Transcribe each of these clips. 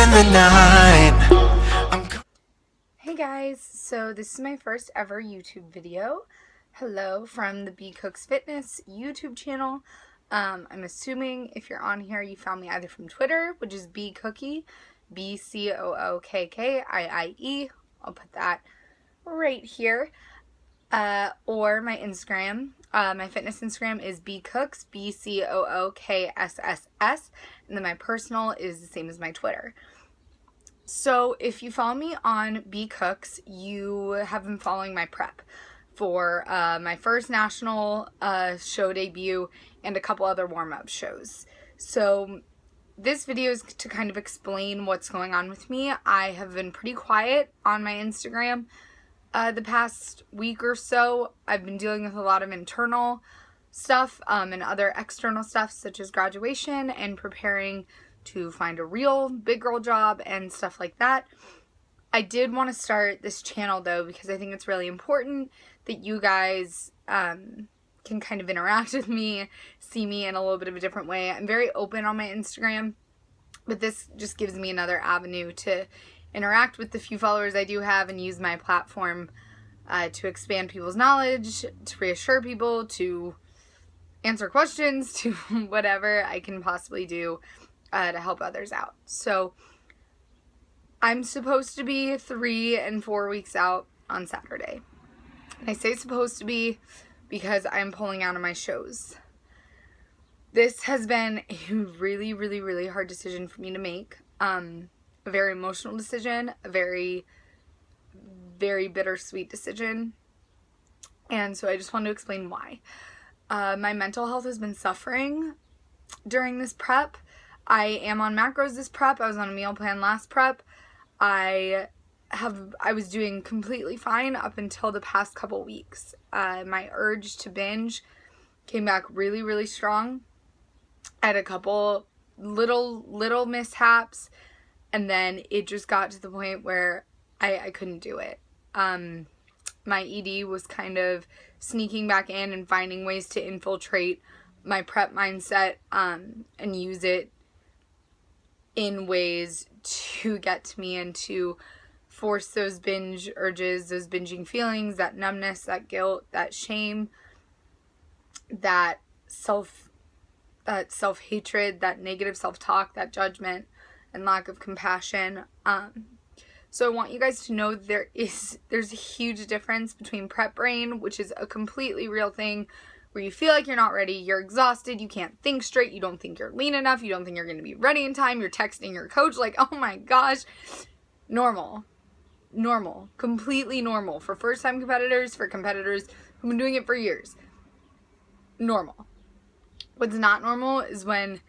in the night. Hey guys, so this is my first ever YouTube video. Hello from the bcooksss YouTube channel. I'm assuming if you're on here you found me either from Twitter, which is bcookie, bcookkii. I'll put that right here. Or my Instagram. My fitness Instagram is bcooks, bcooksss, and then my personal is the same as my Twitter. So if you follow me on bcooks, you have been following my prep for my first national show debut and a couple other warm-up shows. So this video is to kind of explain what's going on with me. I have been pretty quiet on my Instagram the past week or so. I've been dealing with a lot of internal stuff and other external stuff such as graduation and preparing to find a real big girl job and stuff like that. I did want to start this channel though because I think it's really important that you guys can kind of interact with me, see me in a little bit of a different way. I'm very open on my Instagram, but this just gives me another avenue to interact with the few followers I do have and use my platform to expand people's knowledge, to reassure people, to answer questions, to whatever I can possibly do to help others out. So I'm supposed to be 3 and 4 weeks out on Saturday. And I say supposed to be because I'm pulling out of my shows. This has been a really, really, really hard decision for me to make. A very emotional decision, a very, very bittersweet decision. And so I just want to explain why. My mental health has been suffering during this prep. I am on macros this prep. I was on a meal plan last prep. I was doing completely fine up until the past couple weeks. My urge to binge came back really, really strong. I had a couple little mishaps, and then it just got to the point where I couldn't do it. My ED was kind of sneaking back in and finding ways to infiltrate my prep mindset and use it in ways to get to me and to force those binge urges, those binging feelings, that numbness, that guilt, that shame, that self-hatred, that negative self-talk, that judgment, and lack of compassion. So I want you guys to know there's a huge difference between prep brain, which is a completely real thing, where you feel like you're not ready, you're exhausted, you can't think straight, you don't think you're lean enough, you don't think you're going to be ready in time, you're texting your coach like, oh my gosh. Normal, completely normal for first-time competitors, for competitors who've been doing it for years. Normal. What's not normal is when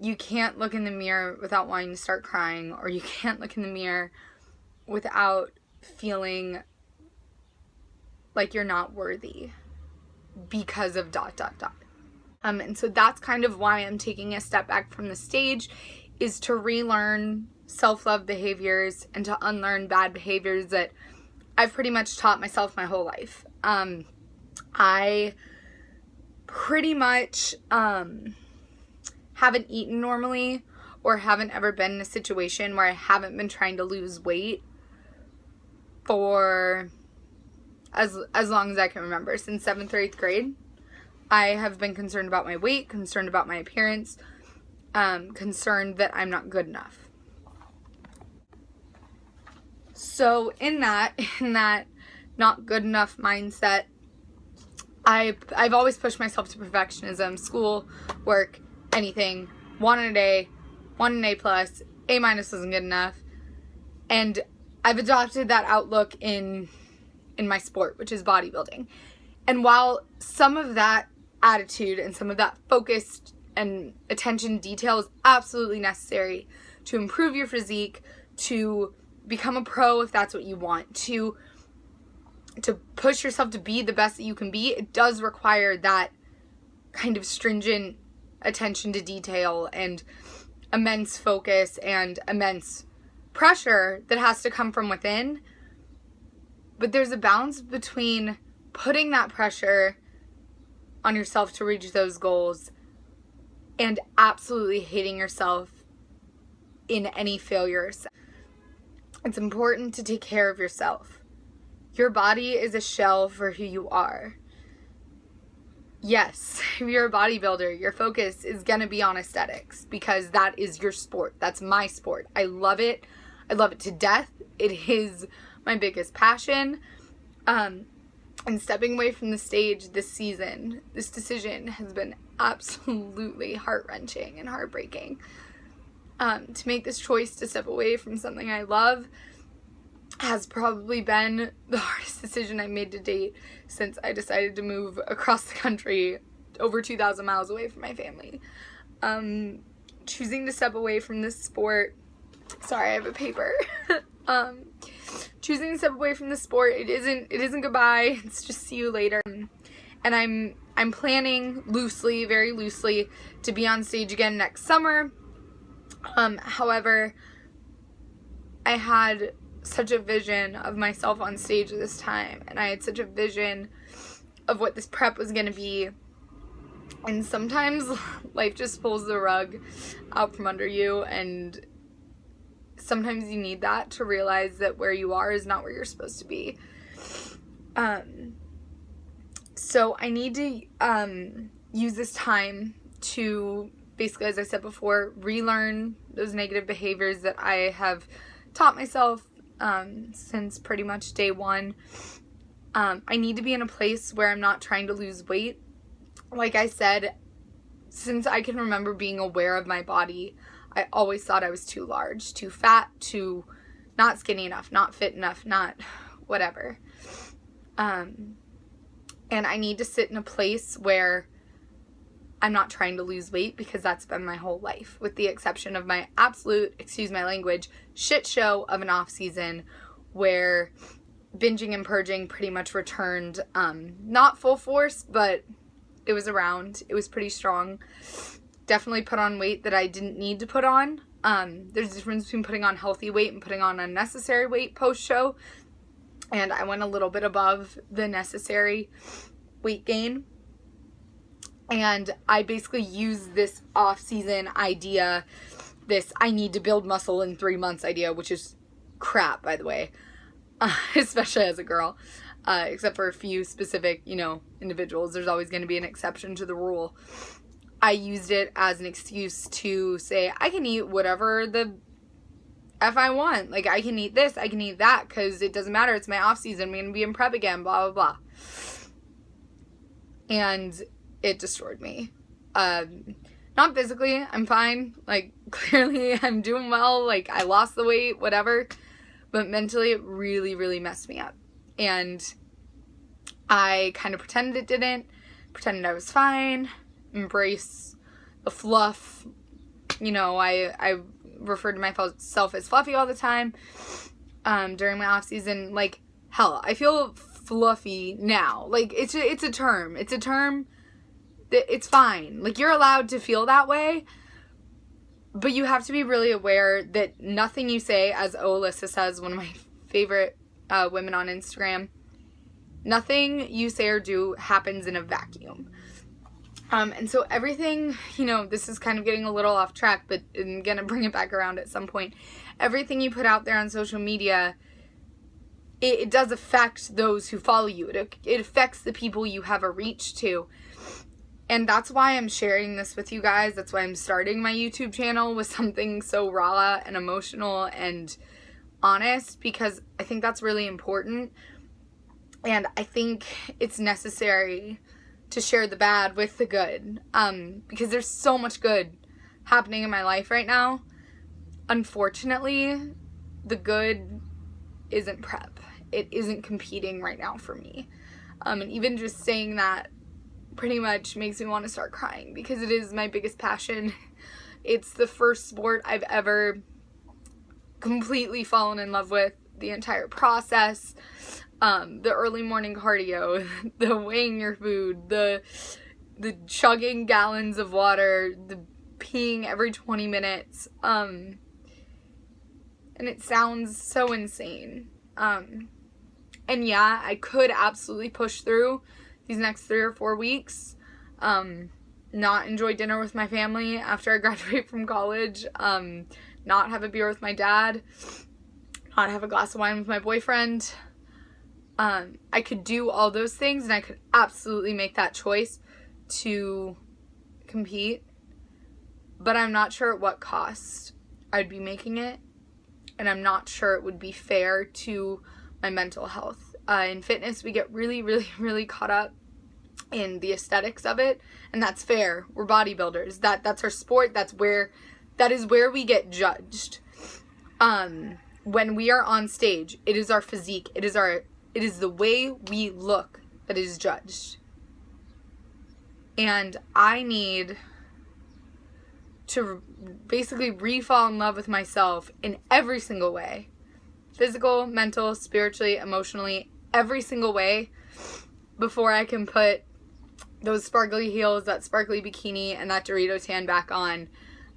you can't look in the mirror without wanting to start crying, or you can't look in the mirror without feeling like you're not worthy because of ... And so that's kind of why I'm taking a step back from the stage, is to relearn self-love behaviors and to unlearn bad behaviors that I've pretty much taught myself my whole life. I pretty much haven't eaten normally, or haven't ever been in a situation where I haven't been trying to lose weight for as long as I can remember. Since 7th or 8th grade, I have been concerned about my weight, concerned about my appearance, concerned that I'm not good enough. So in that not good enough mindset, I've always pushed myself to perfectionism, school, work, anything. 1 an A, 1 an A+, A- wasn't good enough. And I've adopted that outlook in my sport, which is bodybuilding. And while some of that attitude and some of that focused and attention detail is absolutely necessary to improve your physique, to become a pro if that's what you want, to push yourself to be the best that you can be, it does require that kind of stringent attention to detail and immense focus and immense pressure that has to come from within. But there's a balance between putting that pressure on yourself to reach those goals and absolutely hating yourself in any failures. It's important to take care of yourself. Your body is a shell for who you are. Yes, if you're a bodybuilder, your focus is going to be on aesthetics because that is your sport. That's my sport. I love it. I love it to death. It is my biggest passion. And stepping away from the stage this season, this decision has been absolutely heart-wrenching and heartbreaking. To make this choice to step away from something I love has probably been the hardest decision I made to date since I decided to move across the country over 2,000 miles away from my family. Choosing to step away from this sport, sorry, I have a paper. Choosing to step away from the sport, it isn't goodbye, it's just see you later. And I'm planning loosely, very loosely, to be on stage again next summer. However, I had such a vision of myself on stage this time, and I had such a vision of what this prep was going to be, and sometimes life just pulls the rug out from under you, and sometimes you need that to realize that where you are is not where you're supposed to be. So I need to use this time to basically, as I said before, relearn those negative behaviors that I have taught myself since pretty much day one. I need to be in a place where I'm not trying to lose weight. Like I said, since I can remember being aware of my body, I always thought I was too large, too fat, too not skinny enough, not fit enough, not whatever. And I need to sit in a place where I'm not trying to lose weight, because that's been my whole life, with the exception of my absolute, excuse my language, shit show of an off season where binging and purging pretty much returned, not full force, but it was around. It was pretty strong. Definitely put on weight that I didn't need to put on. There's a difference between putting on healthy weight and putting on unnecessary weight post-show, and I went a little bit above the necessary weight gain. And I basically used this off-season idea, this I need to build muscle in 3 months idea, which is crap, by the way, especially as a girl, except for a few specific, individuals. There's always going to be an exception to the rule. I used it as an excuse to say, I can eat whatever the F I want. Like, I can eat this, I can eat that, because it doesn't matter. It's my off-season. I'm going to be in prep again, blah, blah, blah. And it destroyed me. Not physically, I'm fine. Like, clearly I'm doing well. Like, I lost the weight, whatever. But mentally, it really, really messed me up. And I kind of pretended it didn't. Pretended I was fine. Embrace the fluff. I referred to myself as fluffy all the time. During my off season. Like, hell, I feel fluffy now. Like, it's a term. It's a term. It's fine. Like, you're allowed to feel that way, but you have to be really aware that nothing you say, as Alyssa says, one of my favorite women on Instagram, nothing you say or do happens in a vacuum. And so everything, this is kind of getting a little off track, but I'm going to bring it back around at some point. Everything you put out there on social media, it does affect those who follow you. It affects the people you have a reach to. And that's why I'm sharing this with you guys. That's why I'm starting my YouTube channel with something so raw and emotional and honest, because I think that's really important. And I think it's necessary to share the bad with the good, because there's so much good happening in my life right now. Unfortunately, the good isn't prep. It isn't competing right now for me. And even just saying that pretty much makes me want to start crying, because it is my biggest passion. It's the first sport I've ever completely fallen in love with, the entire process. The early morning cardio, the weighing your food, the chugging gallons of water, the peeing every 20 minutes. And it sounds so insane. And yeah, I could absolutely push through these next 3 or 4 weeks, not enjoy dinner with my family after I graduate from college, not have a beer with my dad, not have a glass of wine with my boyfriend. I could do all those things, and I could absolutely make that choice to compete, but I'm not sure at what cost I'd be making it, and I'm not sure it would be fair to my mental health. In fitness, we get really, really, really caught up in the aesthetics of it, and that's fair. We're bodybuilders. That's our sport. That is where we get judged. When we are on stage, it is our physique. It is the way we look that is judged. And I need to basically re-fall in love with myself in every single way. Physical, mental, spiritually, emotionally, every single way, before I can put those sparkly heels, that sparkly bikini, and that Dorito tan back on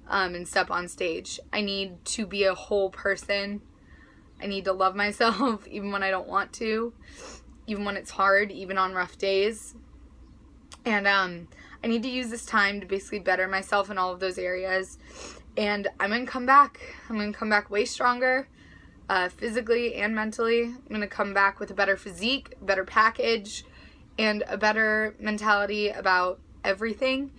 and step on stage. I need to be a whole person. I need to love myself even when I don't want to, even when it's hard, even on rough days. And I need to use this time to basically better myself in all of those areas. And I'm going to come back. I'm going to come back way stronger, physically and mentally. I'm going to come back with a better physique, a better package, and a better mentality about everything.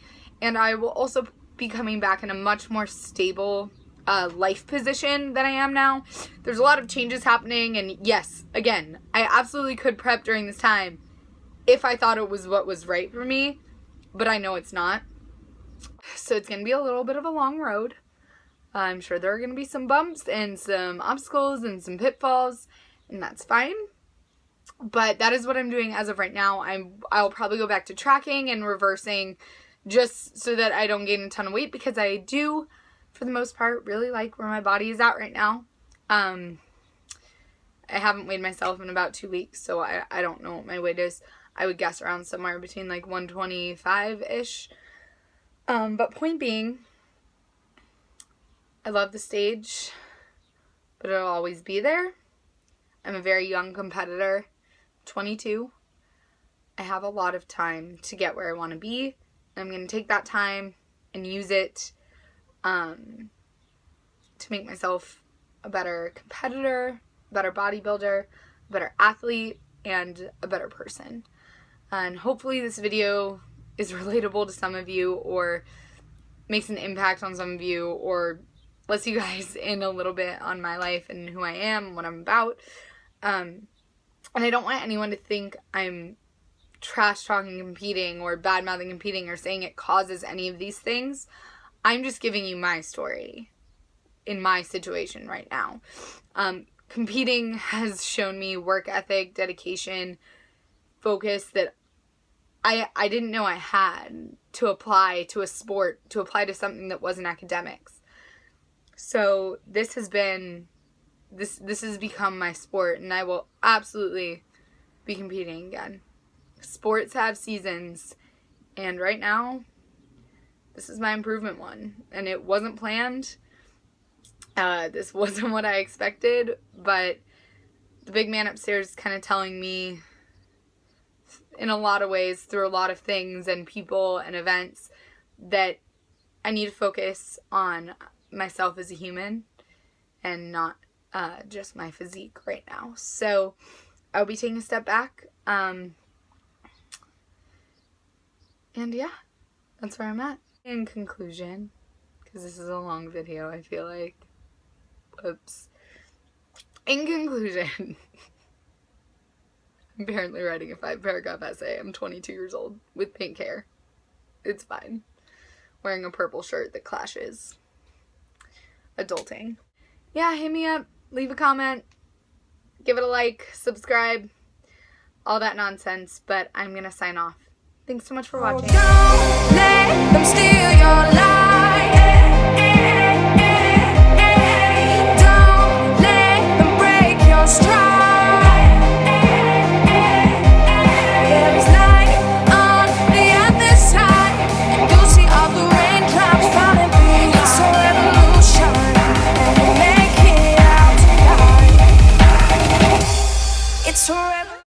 And I will also be coming back in a much more stable life position than I am now. There's a lot of changes happening, and yes, again, I absolutely could prep during this time if I thought it was what was right for me, but I know it's not. So it's going to be a little bit of a long road. I'm sure there are going to be some bumps and some obstacles and some pitfalls, and that's fine. But that is what I'm doing as of right now. I'll probably go back to tracking and reversing just so that I don't gain a ton of weight, because I do, for the most part, really like where my body is at right now. I haven't weighed myself in about 2 weeks, so I don't know what my weight is. I would guess around somewhere between like 125-ish. But point being, I love the stage, but it'll always be there. I'm a very young competitor, 22. I have a lot of time to get where I want to be. And I'm going to take that time and use it to make myself a better competitor, a better bodybuilder, a better athlete, and a better person. And hopefully this video is relatable to some of you, or makes an impact on some of you, or lets you guys in a little bit on my life and who I am, what I'm about. And I don't want anyone to think I'm trash-talking competing or bad-mouthing competing or saying it causes any of these things. I'm just giving you my story in my situation right now. Competing has shown me work ethic, dedication, focus that I didn't know I had to apply to a sport, to apply to something that wasn't academics. So this has become my sport, and I will absolutely be competing again. Sports have seasons, and right now, this is my improvement one, and it wasn't planned. This wasn't what I expected, but the big man upstairs is kind of telling me in a lot of ways, through a lot of things and people and events, that I need to focus on myself as a human and not just my physique right now. So I'll be taking a step back. And yeah, that's where I'm at. In conclusion, because this is a long video, I feel like. Whoops. In conclusion, I'm apparently writing a 5-paragraph essay. I'm 22 years old with pink hair. It's fine. Wearing a purple shirt that clashes. Adulting. Yeah, hit me up. Leave a comment. Give it a like. Subscribe. All that nonsense. But I'm going to sign off. Thanks so much for watching. Don't let them steal your light. Don't let them break your stride. There is light on the other side, and you'll see all the raindrops falling through. It's a revolution, and we'll make it out tonight. It's a revolution.